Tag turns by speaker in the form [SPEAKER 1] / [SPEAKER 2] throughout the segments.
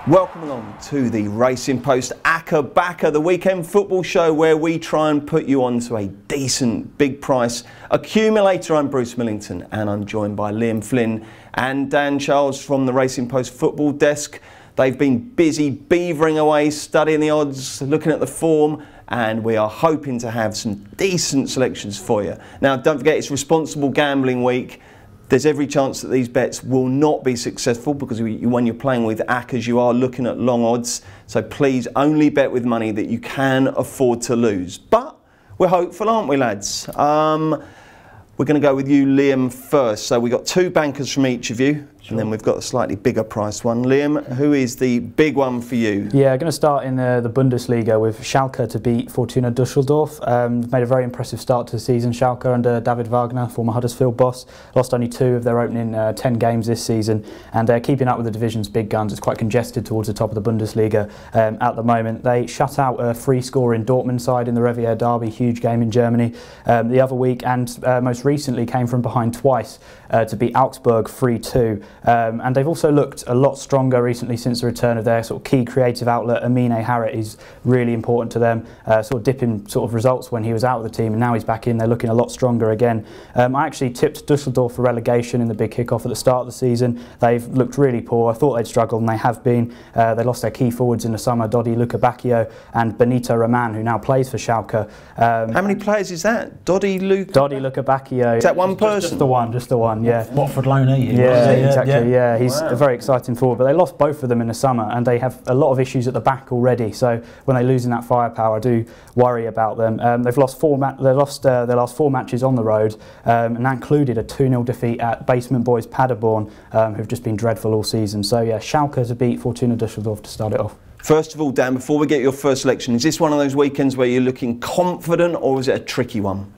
[SPEAKER 1] Welcome along to the Racing Post Acca Backer, the weekend football show where we try and put you onto a decent big price accumulator. I'm Bruce Millington and I'm joined by Liam Flynn and Dan Charles from the Racing Post football desk. They've been busy beavering away, studying the odds, looking at the form, and we are hoping to have some decent selections for you. Now, don't forget, it's responsible gambling week. There's every chance that these bets will not be successful because when you're playing with Accas, you are looking at long odds. So please only bet with money that you can afford to lose. But we're hopeful, aren't we, lads? We're going to go with you, Liam, first. So we've got two bankers from each of you. Sure. And then we've got a slightly bigger priced one. Liam, who is the big one for you? Yeah, I'm going to start in the Bundesliga with Schalke to beat Fortuna Düsseldorf. They've made a very impressive start to the season. Schalke under David Wagner, former Huddersfield boss, lost only 2 of their opening 10 games this season, and they're keeping up with the division's big guns. It's quite congested towards the top of the Bundesliga at the moment. They shut out a free scoring Dortmund side in the Revier Derby, huge game in Germany, the other week, and most recently came from behind twice to beat Augsburg 3-2. And they've also looked a lot stronger recently since the return of their sort of key creative outlet. Amine Harit is really important to them, sort of dipping sort of results when he was out of the team, and now he's back in. They're looking a lot stronger again. I actually tipped Düsseldorf for relegation in the big kick-off at the start of the season. They've looked really poor. I thought they'd struggle, and they have been. They lost their key forwards in the summer, Dodi Lukebakio and Benito Raman, who now plays for Schalke. How many players is that? Dodi Lukebakio. Is that one person? Just the one, yeah.
[SPEAKER 2] Watford loanee.
[SPEAKER 1] Yeah, exactly. Yeah, he's a very exciting forward. But they lost both of them in the summer, and they have a lot of issues at the back already. So when they lose in that firepower, I do worry about them. They've lost their last 4 matches on the road, and that included a 2-0 defeat at Basement Boys Paderborn, who've just been dreadful all season. So yeah, Schalke to beat Fortuna Düsseldorf to start it off. First of all, Dan, before we get your first selection, is this one of those weekends where you're looking confident, or is it a tricky one?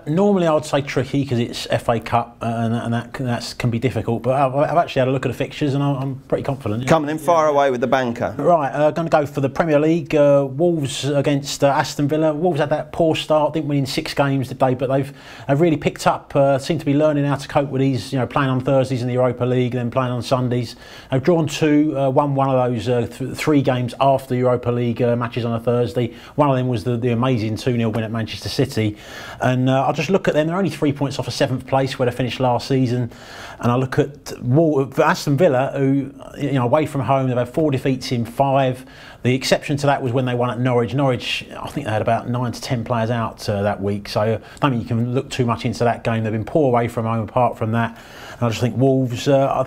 [SPEAKER 2] Normally I would say tricky because it's FA Cup and that can be difficult, but I've actually had a look at the fixtures and I'm pretty confident. Yeah.
[SPEAKER 1] Coming in far away with the banker.
[SPEAKER 2] Right, going to go for the Premier League. Wolves against Aston Villa. Wolves had that poor start, didn't win in 6 games today, but they've really picked up, seem to be learning how to cope with these, playing on Thursdays in the Europa League, then playing on Sundays. They've drawn 2, won one of those 3 games after the Europa League matches on a Thursday. One of them was the amazing 2-0 win at Manchester City. And I'll just look at them. They're only 3 points off of 7th place where they finished last season. And I look at Aston Villa, who, away from home, they've had 4 defeats in 5. The exception to that was when they won at Norwich. Norwich, I think they had about 9 to 10 players out that week. So I don't think you can look too much into that game. They've been poor away from home apart from that. And I just think Wolves, are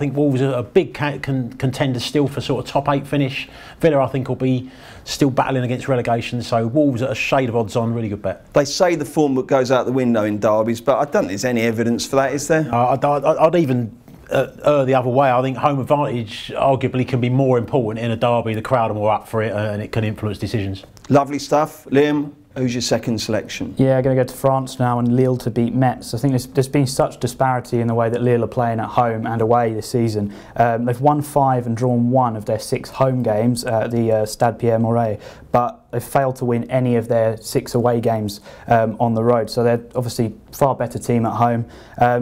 [SPEAKER 2] a big contender still for sort of top 8 finish. Villa, I think, will be still battling against relegation. So Wolves at a shade of odds on, really good bet. They say the form book goes out the window in derbies, but I don't think there's any evidence for that, is there? I'd even the other way. I think home advantage arguably can be more important in a derby. The crowd are more up for it and it can influence decisions. Lovely stuff. Liam, who's your second selection? Yeah, I'm going to go to France now and Lille to beat Metz. I think there's been such disparity in the way that Lille are playing at home and away this season. They've won 5 and drawn 1 of their 6 home games at the Stade Pierre-Mauroy, but they've failed to win any of their 6 away games on the road. So they're obviously far better team at home.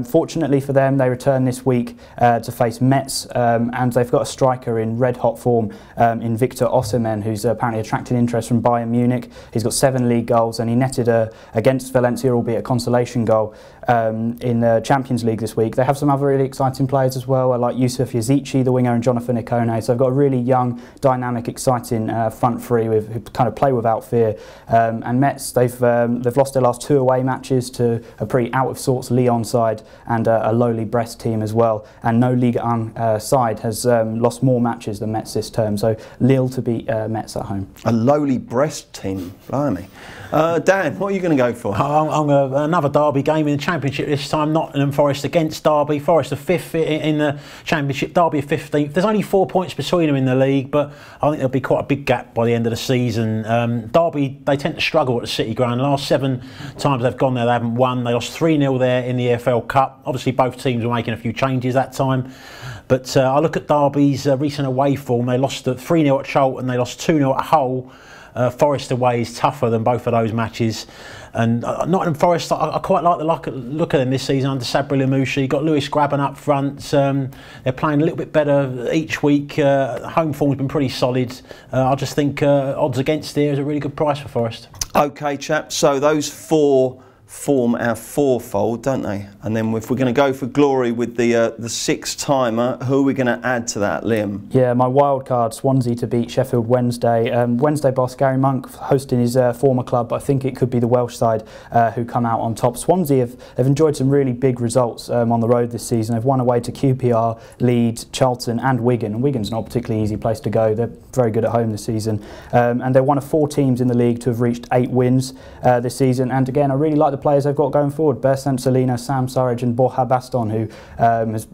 [SPEAKER 2] Fortunately for them, they return this week to face Metz, and they've got a striker in red-hot form in Victor Osimhen, who's apparently attracted interest from Bayern Munich. He's got 7 league goals, and he netted against Valencia, albeit a consolation goal, in the Champions League this week. They have some other really exciting players as well, like Youssef Yazici, the winger, and Jonathan Ikone. So they've got a really young, dynamic, exciting front three who kind of play without fear. And Metz, they've lost their last 2 away matches to a pretty out of sorts Lyon side and a lowly Brest team as well. And no Ligue 1 side has lost more matches than Metz this term. So Lille to beat Metz at home. A lowly Brest team, blimey. Dan, what are you going to go for? Another derby game in the Championship this time. Nottingham Forest against Derby. Forest are 5th in the Championship. Derby are 15th. There's only 4 points between them in the league, but I think there'll be quite a big gap by the end of the season. Derby, they tend to struggle at the City Ground. The last 7 times they've gone there, they haven't won. They lost 3-0 there in the EFL Cup. Obviously, both teams were making a few changes that time. But I look at Derby's recent away form. They lost 3-0 at Charlton. They lost 2-0 at Hull. Forest away is tougher than both of those matches. And Nottingham Forest, I quite like the look of them this season under Sabri Lamouchi. Got Lewis Grabban up front. They're playing a little bit better each week. Home form's been pretty solid. I just think odds against there is a really good price for Forest.
[SPEAKER 1] Okay, chaps. So those four form our fourfold, don't they? And then if we're going to go for glory with the six-timer, who are we going to add to that, Liam?
[SPEAKER 3] Yeah, my wild card, Swansea to beat Sheffield Wednesday. Wednesday boss Gary Monk hosting his former club, but I think it could be the Welsh side who come out on top. Swansea have enjoyed some really big results on the road this season. They've won away to QPR, Leeds, Charlton and Wigan. And Wigan's not a particularly easy place to go. They're very good at home this season. And they're one of 4 teams in the league to have reached 8 wins this season. And again, I really like the players they've got going forward. Bersan Salina, Sam Surridge and Borja Baston, who has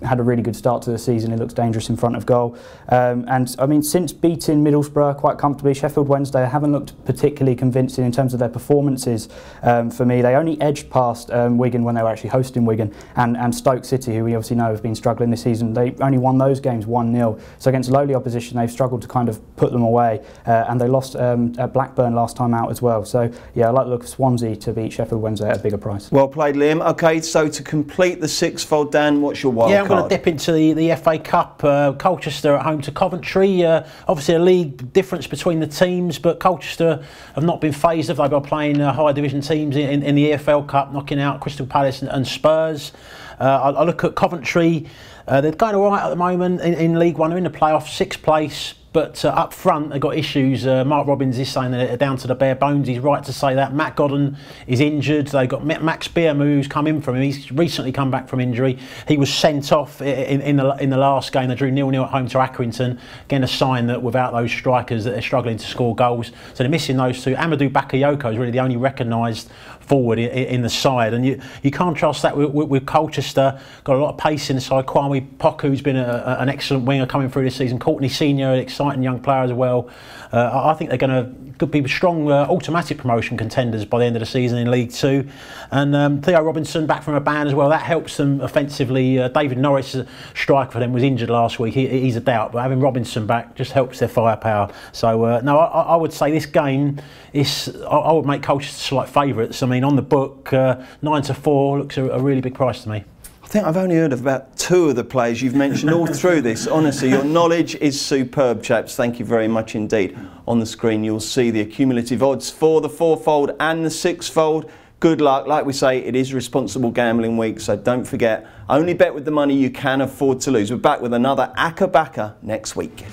[SPEAKER 3] had a really good start to the season. He looks dangerous in front of goal. And I mean, since beating Middlesbrough quite comfortably, Sheffield Wednesday haven't looked particularly convincing in terms of their performances for me. They only edged past Wigan when they were actually hosting Wigan, and Stoke City, who we obviously know have been struggling this season. They only won those games 1-0. So against lowly opposition, they've struggled to kind of put them away, and they lost at Blackburn last time out as well. So yeah, I like the look of Swansea to beat Sheffield Wednesday at a bigger price.
[SPEAKER 1] Well played, Liam. Okay, so to complete the sixfold, Dan, what's your wild card?
[SPEAKER 2] Yeah, I'm going to dip into the FA Cup. Colchester at home to Coventry. Obviously a league difference between the teams, but Colchester have not been phased, have they, by playing higher division teams in the EFL Cup, knocking out Crystal Palace and Spurs. I look at Coventry. They're going all right at the moment in League One. They're in the playoffs, 6th place. But up front, they've got issues. Mark Robbins is saying that they're down to the bare bones. He's right to say that. Matt Godden is injured. They've got Max Beermu, who's come in from him. He's recently come back from injury. He was sent off in the last game. They drew 0-0 at home to Accrington. Again, a sign that without those strikers, that they're struggling to score goals. So they're missing those two. Amadou Bakayoko is really the only recognised forward in the side, and you contrast that with Colchester. Got a lot of pace in the side. Kwame Poku's been an excellent winger coming through this season. Courtney Senior, an exciting young player as well. I think they're going to be strong automatic promotion contenders by the end of the season in League Two. And Theo Robinson back from a ban as well. That helps them offensively. David Norris, striker for them, was injured last week. He's a doubt, but having Robinson back just helps their firepower. So no, I would say this game is. I would make Colchester slight favourites. I mean, on the book, 9-4 looks a really big price to me.
[SPEAKER 1] I think I've only heard of about 2 of the players you've mentioned all through this. Honestly, your knowledge is superb, chaps. Thank you very much indeed. On the screen, you'll see the accumulative odds for the fourfold and the sixfold. Good luck. Like we say, it is responsible gambling week, so don't forget, only bet with the money you can afford to lose. We're back with another Acca Backer next week.